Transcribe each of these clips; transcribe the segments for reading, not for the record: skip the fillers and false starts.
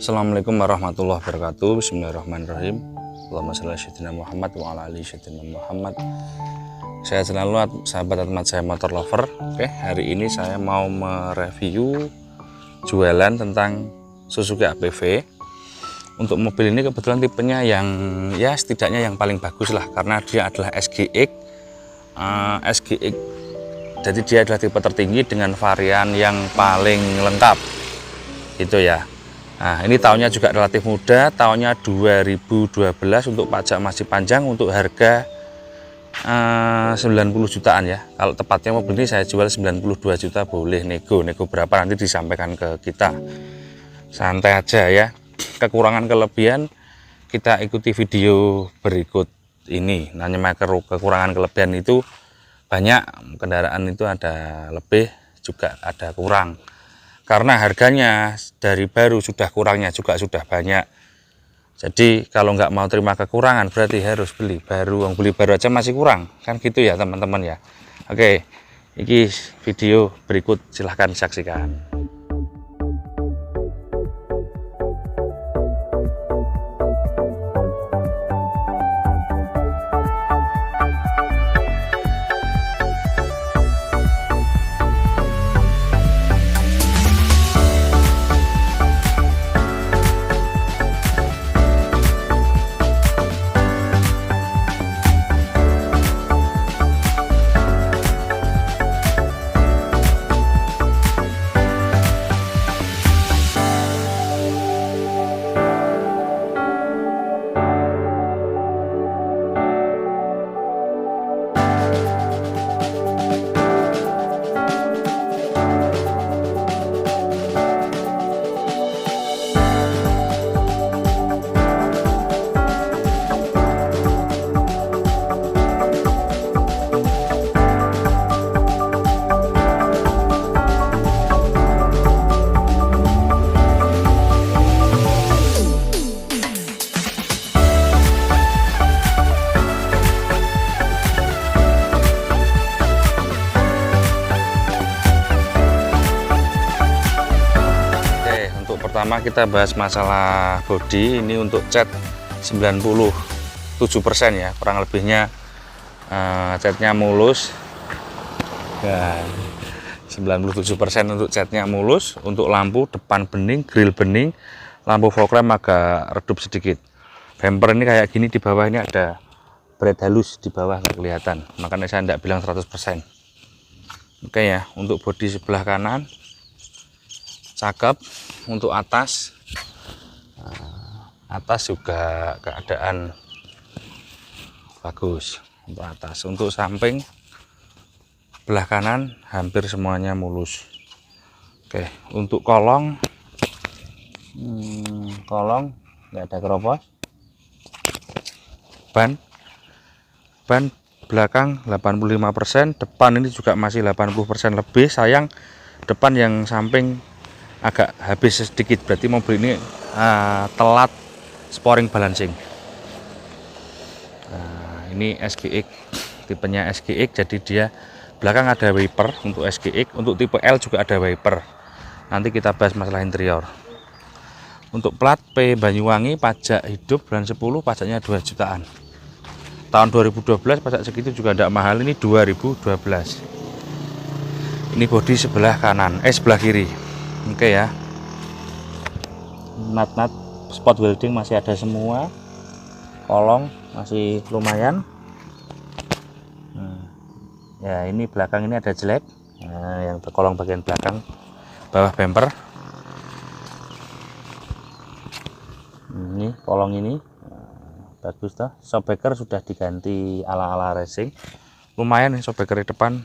Assalamualaikum warahmatullahi wabarakatuh. Bismillahirrahmanirrahim. Allahumma shalli ala sayyidina Muhammad wa ala ali sayyidina Muhammad. Saya selalu sahabat teman saya motor lover. Oke, hari ini saya mau mereview jualan tentang Suzuki APV. Untuk mobil ini kebetulan tipenya yang ya setidaknya yang paling bagus lah, karena dia adalah SGX. Jadi dia adalah tipe tertinggi dengan varian yang paling lengkap gitu ya. Nah, ini tahunnya juga relatif muda, tahunnya 2012, untuk pajak masih panjang, untuk harga 90 jutaan ya. Kalau tepatnya mobil ini saya jual 92 juta, boleh nego berapa nanti disampaikan ke kita. Santai aja ya. Kekurangan kelebihan kita ikuti video berikut ini. Nanya kekurangan kelebihan itu banyak, kendaraan itu ada lebih juga ada kurang. Karena harganya dari baru sudah kurangnya juga sudah banyak. Jadi kalau nggak mau terima kekurangan berarti harus beli baru. Beli baru aja masih kurang, kan gitu ya teman-teman ya. Oke, ini video berikut silahkan saksikan. Pertama kita bahas masalah bodi. Ini untuk cat 97% ya, kurang lebihnya catnya mulus ya, 97% untuk catnya mulus. Untuk lampu depan bening, grill bening, lampu fog lamp agak redup sedikit. Bumper ini kayak gini, di bawah ini ada bret halus, di bawah nggak kelihatan, makanya saya tidak bilang 100%. Oke ya, untuk bodi sebelah kanan cakep. Untuk atas juga keadaan bagus untuk atas. Untuk samping belah kanan hampir semuanya mulus. Oke, untuk kolong nggak ada keropos. Ban belakang 85%, depan ini juga masih 80% lebih. Sayang depan yang samping agak habis sedikit, berarti mobil ini telat sporing balancing. Ini SGX, tipenya SGX, jadi dia belakang ada wiper untuk SGX. Untuk tipe L juga ada wiper. Nanti kita bahas masalah interior. Untuk plat P Banyuwangi, pajak hidup bulan 10, pajaknya 2 jutaan. Tahun 2012 pajak segitu juga tidak mahal. Ini 2012. Ini bodi sebelah kanan, sebelah kiri. Oke ya, nat spot welding masih ada semua, kolong masih lumayan. Ya, ini belakang ini ada jelek, yang kolong bagian belakang bawah bumper. Ini kolong ini bagus toh. Shockbreaker sudah diganti ala-ala racing, lumayan nih shockbreaker di depan.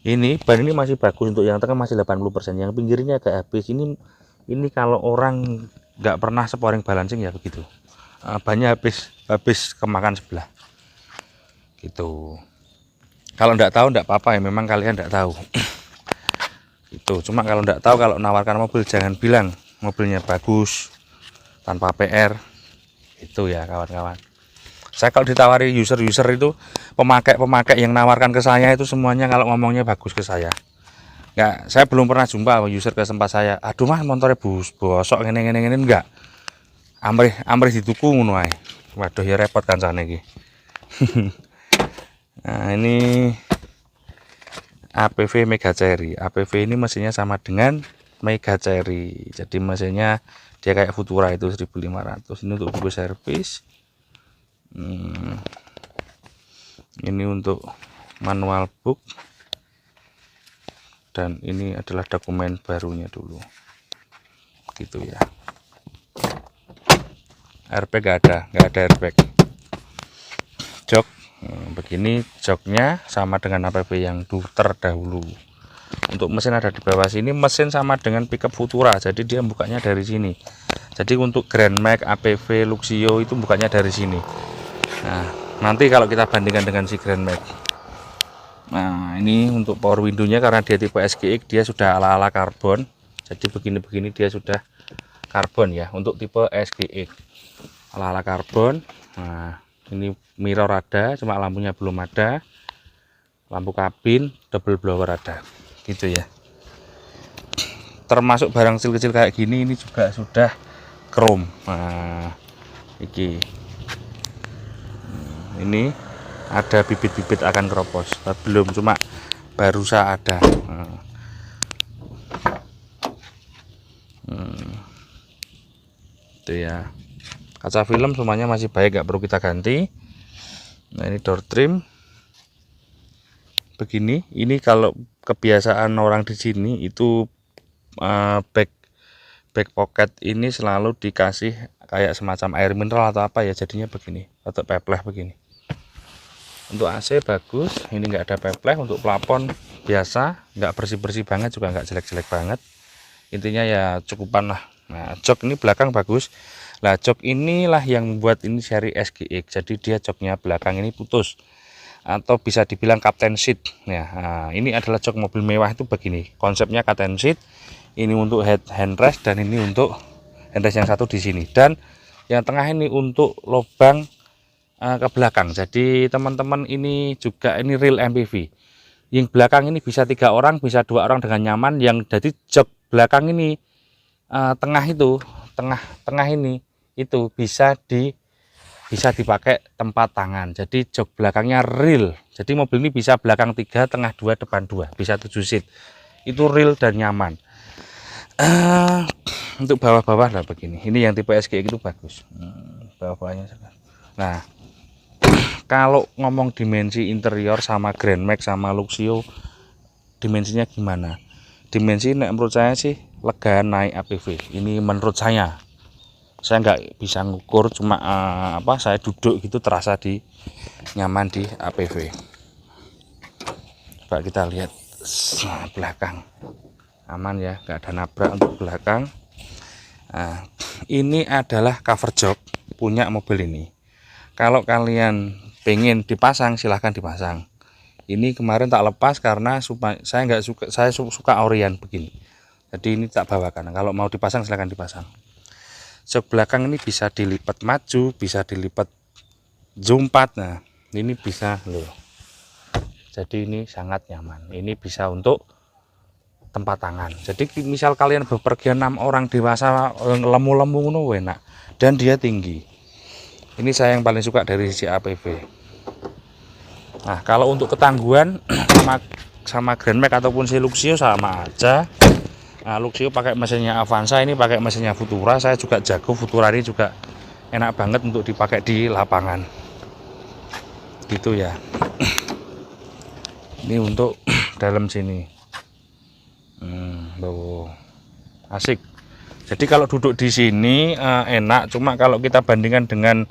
Ini ban ini masih bagus, untuk yang tengah masih 80%, yang pinggirnya agak habis. Ini kalau orang nggak pernah sporing balancing ya begitu, bannya habis kemakan sebelah gitu. Kalau nggak tahu nggak apa-apa ya, memang kalian nggak tahu itu. Cuma kalau nggak tahu, kalau nawarkan mobil jangan bilang mobilnya bagus tanpa PR itu ya kawan-kawan. Saya kalau ditawari user itu, pemakai yang nawarkan ke saya itu semuanya kalau ngomongnya bagus ke saya. Enggak, saya belum pernah jumpa user ke tempat saya. Aduh mas, motornya bosok ngene enggak. Amrih dituku ngono ae. Waduh ya repot kancane iki. Nah, ini APV Mega Cherry. APV ini mesinnya sama dengan Mega Cherry. Jadi mesinnya dia kayak Futura itu 1500. Ini untuk buku servis. Ini untuk manual book. Dan ini adalah dokumen barunya dulu. Gitu ya. Airbag nggak ada airbag. Jok begini, joknya sama dengan APV yang terdahulu. Untuk mesin ada di bawah sini. Mesin sama dengan pickup Futura, jadi dia bukanya dari sini. Jadi untuk Grand Max, APV, Luxio itu bukanya dari sini. Nah, nanti kalau kita bandingkan dengan si Grand Max, nah ini untuk power window-nya karena dia tipe SGX, dia sudah ala-ala karbon. Jadi begini-begini dia sudah karbon ya untuk tipe SGX. Ala-ala karbon. Nah, ini mirror ada, cuma lampunya belum ada. Lampu kabin double blower ada, gitu ya. Termasuk barang kecil-kecil kayak gini, ini juga sudah chrome. Nah, ini ada bibit-bibit akan keropos, belum, cuma baru saja ada. Itu ya. Kaca film semuanya masih baik, nggak perlu kita ganti. Nah, ini door trim begini. Ini kalau kebiasaan orang di sini itu back pocket ini selalu dikasih kayak semacam air mineral atau apa ya, jadinya begini atau pepleh begini. Untuk AC bagus, ini nggak ada pepleh. Untuk plafon biasa, nggak bersih-bersih banget juga nggak jelek-jelek banget. Intinya ya cukupan lah. Nah, jok ini belakang bagus. Nah, jok inilah yang membuat ini seri SGX. Jadi dia joknya belakang ini putus atau bisa dibilang captain seat. Nah, ini adalah jok mobil mewah itu begini. Konsepnya captain seat. Ini untuk handrest dan ini untuk handrest yang satu di sini. Dan yang tengah ini untuk lubang ke belakang. Jadi teman-teman ini juga ini real MPV. Yang belakang ini bisa 3 orang, bisa 2 orang dengan nyaman. Yang jadi jok belakang ini tengah itu, tengah ini itu bisa dipakai tempat tangan. Jadi jok belakangnya real. Jadi mobil ini bisa belakang 3, tengah 2, depan 2, bisa 7 seat. Itu real dan nyaman. Untuk bawah-bawah lah begini. Ini yang tipe SGX itu bagus. Bawah-bawahnya. Nah, kalau ngomong dimensi interior sama Grand Max sama Luxio, dimensinya gimana? Dimensi menurut saya sih lega naik APV. Ini menurut saya nggak bisa ngukur, cuma saya duduk gitu terasa nyaman di APV. Coba kita lihat belakang, aman ya, nggak ada nabrak untuk belakang. Nah, ini adalah cover jok punya mobil ini. Kalau kalian pengen dipasang silahkan dipasang. Ini kemarin tak lepas karena saya nggak suka, saya suka Orion begini. Jadi ini tak bawakan. Kalau mau dipasang silahkan dipasang. Jok belakang ini bisa dilipat maju, bisa dilipat zoom 4. Nah, ini bisa loh. Jadi ini sangat nyaman. Ini bisa untuk tempat tangan. Jadi misal kalian bepergian 6 orang dewasa lemu-lemu ngono enak dan dia tinggi. Ini saya yang paling suka dari sisi APV. Nah, kalau untuk ketangguhan sama Grand Max ataupun si Luxio sama aja. Nah, Luxio pakai mesinnya Avanza, ini pakai mesinnya Futura. Saya juga jago Futura, ini juga enak banget untuk dipakai di lapangan. Gitu ya. Ini untuk dalam sini. Asik. Jadi kalau duduk di sini enak, cuma kalau kita bandingkan dengan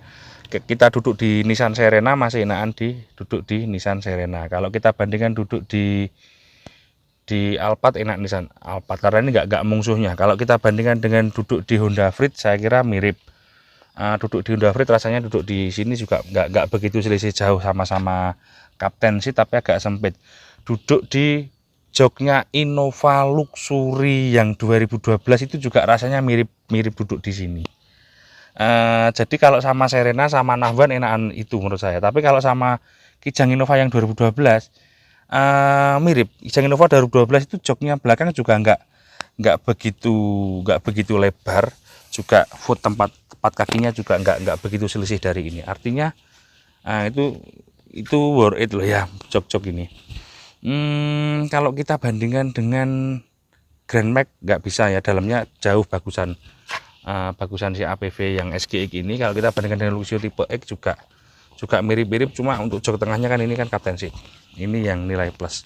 kita duduk di Nissan Serena masih enakan duduk di Nissan Serena. Kalau kita bandingkan duduk di Alphard enak Nissan Alphard karena ini nggak musuhnya. Kalau kita bandingkan dengan duduk di Honda Freed saya kira mirip. Duduk di Honda Freed rasanya duduk di sini juga nggak begitu selisih jauh, sama-sama Captain sih tapi agak sempit. Duduk di joknya Innova Luxury yang 2012 itu juga rasanya mirip duduk di sini. Jadi kalau sama Serena sama Navwan enakan itu menurut saya. Tapi kalau sama Kijang Innova yang 2012 mirip. Kijang Innova 2012 itu joknya belakang juga nggak begitu lebar, juga foot tempat kakinya juga nggak begitu selisih dari ini. Artinya itu worth it loh ya jok-jok ini. Kalau kita bandingkan dengan Grand Max nggak bisa ya, dalamnya jauh bagusan si APV yang SGX ini. Kalau kita bandingkan dengan Luxio tipe X juga mirip-mirip, cuma untuk jok tengahnya kan ini kan Captain Seat, ini yang nilai plus.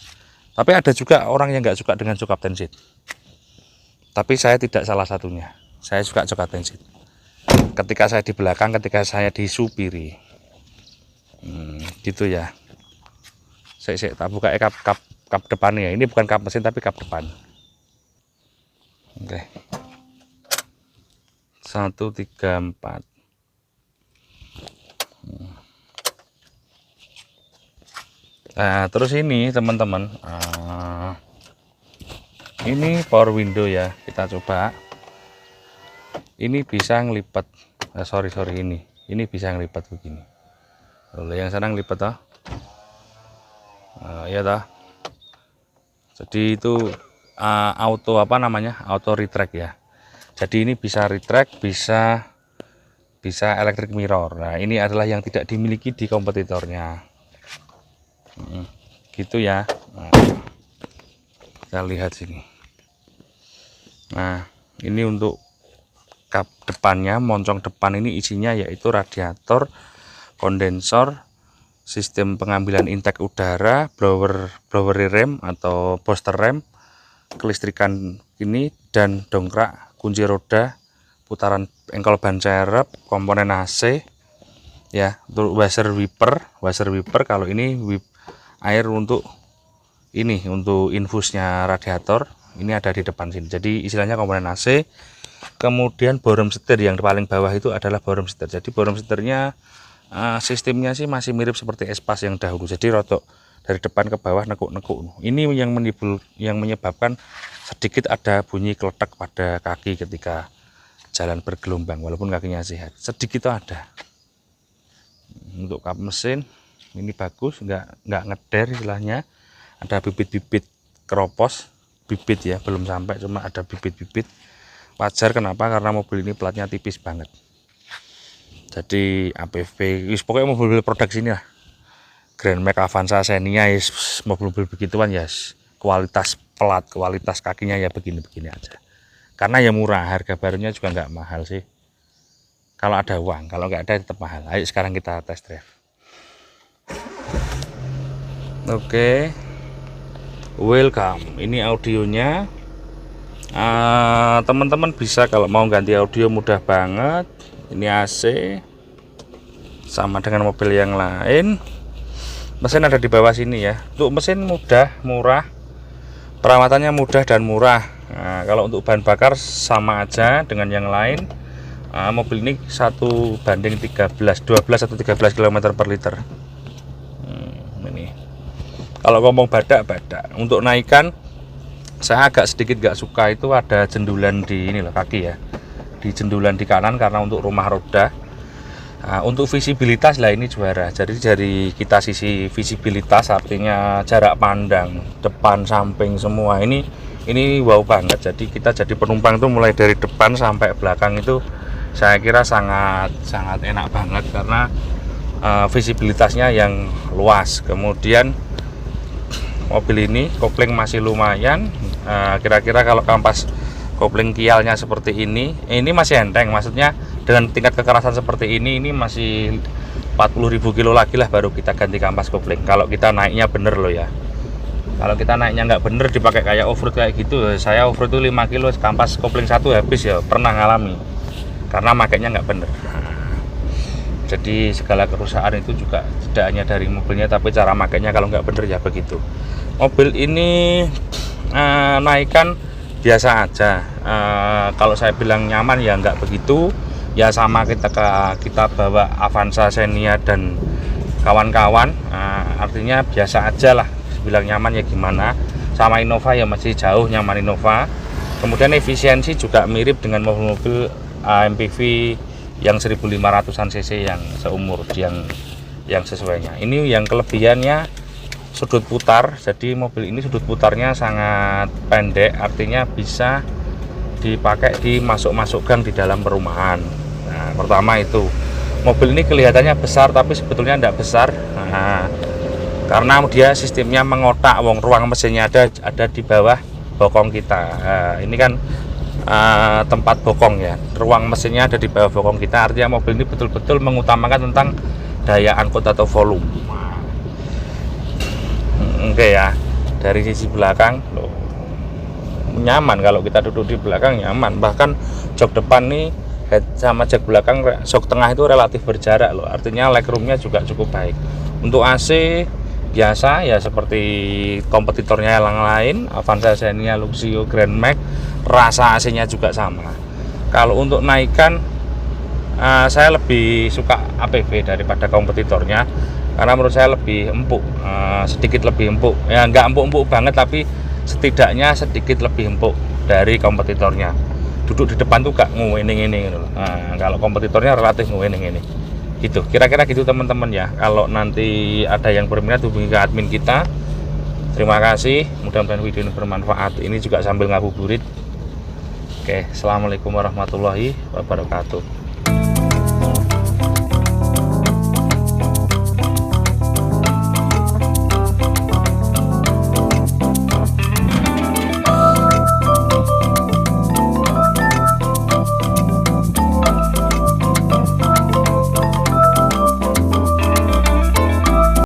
Tapi ada juga orang yang nggak suka dengan jok Captain Seat, tapi saya tidak salah satunya. Saya suka jok Captain Seat ketika saya di belakang, ketika saya disupiri, gitu ya. Saya tak buka kap depannya. Ini bukan kap mesin tapi kap depan. Oke. 1, 3, 4. Nah, terus ini teman-teman, ini power window ya, kita coba. Ini bisa ngelipat, sorry ini bisa ngelipat begini. Oleh yang sana ngelipat toh, ya toh. Jadi itu auto auto retract ya. Jadi ini bisa retract, bisa electric mirror. Nah, ini adalah yang tidak dimiliki di kompetitornya. Gitu ya. Nah, kita lihat sini. Nah, ini untuk kap depannya, moncong depan ini isinya yaitu radiator, kondensor, sistem pengambilan intake udara, blower rem atau booster rem, kelistrikan ini, dan dongkrak, kunci roda, putaran engkol ban serep, komponen AC ya. Untuk washer wiper kalau ini air untuk infusnya radiator ini ada di depan sini. Jadi istilahnya komponen AC. Kemudian borom setir yang paling bawah itu adalah borom setir. Jadi borom setirnya sistemnya sih masih mirip seperti Espas yang dahulu. Jadi rotok dari depan ke bawah, nekuk-nekuk. Ini yang menyebabkan sedikit ada bunyi keletak pada kaki ketika jalan bergelombang, walaupun kakinya sehat. Sedikit itu ada. Untuk kap mesin ini bagus, nggak ngeder istilahnya. Ada bibit-bibit keropos, bibit ya, belum sampai, cuma ada bibit-bibit. Wajar, kenapa? Karena mobil ini platnya tipis banget. Jadi APV, pokoknya mobil produk sini lah. Grand Max, Avanza, Xenia, mobil-mobil begituan ya, kualitas plat, kualitas kakinya ya begini-begini aja. Karena ya murah, harga barunya juga nggak mahal sih. Kalau ada uang, kalau nggak ada tetap mahal. Ayo sekarang kita test drive. Oke, welcome. Ini audionya. Teman-teman bisa kalau mau ganti audio mudah banget. Ini AC, sama dengan mobil yang lain. Mesin ada di bawah sini ya. Untuk mesin mudah, murah, perawatannya mudah dan murah. Nah, kalau untuk bahan bakar sama aja dengan yang lain. Mobil ini 1:13, 12 atau 13 km per liter. Ini kalau ngomong badak. Untuk naikan saya agak sedikit gak suka itu ada jendulan di ini loh, kaki ya, di jendulan di kanan karena untuk rumah roda. Untuk visibilitas lah ini juara. Jadi dari kita sisi visibilitas, artinya jarak pandang depan, samping semua ini wow banget. Jadi kita jadi penumpang tuh mulai dari depan sampai belakang itu saya kira sangat enak banget karena visibilitasnya yang luas. Kemudian mobil ini kopling masih lumayan, kira-kira kalau kampas kopling kialnya seperti ini masih enteng, maksudnya dengan tingkat kekerasan seperti ini masih 40.000 kilo lagi lah baru kita ganti kampas kopling. Kalau kita naiknya bener loh ya. Kalau kita naiknya nggak bener dipakai kayak off-road kayak gitu, saya off-road itu 5 kilo kampas kopling 1 habis ya, pernah ngalami karena makainya nggak bener. Jadi segala kerusakan itu juga tidak hanya dari mobilnya tapi cara makainya kalau nggak bener ya begitu. Mobil ini naikkan biasa aja. Kalau saya bilang nyaman ya nggak begitu ya, sama kita bawa Avanza, Xenia dan kawan-kawan, artinya biasa aja lah. Bilang nyaman ya gimana, sama Innova ya masih jauh nyaman Innova. Kemudian efisiensi juga mirip dengan mobil-mobil MPV yang 1500an cc yang seumur, yang sesuainya. Ini yang kelebihannya sudut putar. Jadi mobil ini sudut putarnya sangat pendek, artinya bisa dipakai di masuk-masuk gang di dalam perumahan. Nah, pertama itu mobil ini kelihatannya besar tapi sebetulnya tidak besar. Nah, karena dia sistemnya mengotak, ruang mesinnya ada di bawah bokong kita. Nah, ini kan tempat bokong ya, ruang mesinnya ada di bawah bokong kita, artinya mobil ini betul-betul mengutamakan tentang daya angkut atau volume. Oke ya, dari sisi belakang loh, nyaman, kalau kita duduk di belakang nyaman. Bahkan jok depan nih head sama jok belakang, jok tengah itu relatif berjarak loh, artinya legroomnya juga cukup baik. Untuk AC biasa ya seperti kompetitornya yang lain, Avanza, Xenia, Luxio, Grand Max, rasa AC-nya juga sama. Kalau untuk naikkan saya lebih suka APV daripada kompetitornya, karena menurut saya lebih empuk, sedikit lebih empuk ya, nggak empuk-empuk banget tapi setidaknya sedikit lebih empuk dari kompetitornya. Duduk di depan tuh gak nguwening ini gitu. Nah, kalau kompetitornya relatif nguwening ini gitu, kira-kira gitu teman-teman ya. Kalau nanti ada yang berminat hubungi ke admin kita. Terima kasih, mudah-mudahan video ini bermanfaat. Ini juga sambil ngabuburit. Oke, assalamualaikum warahmatullahi wabarakatuh.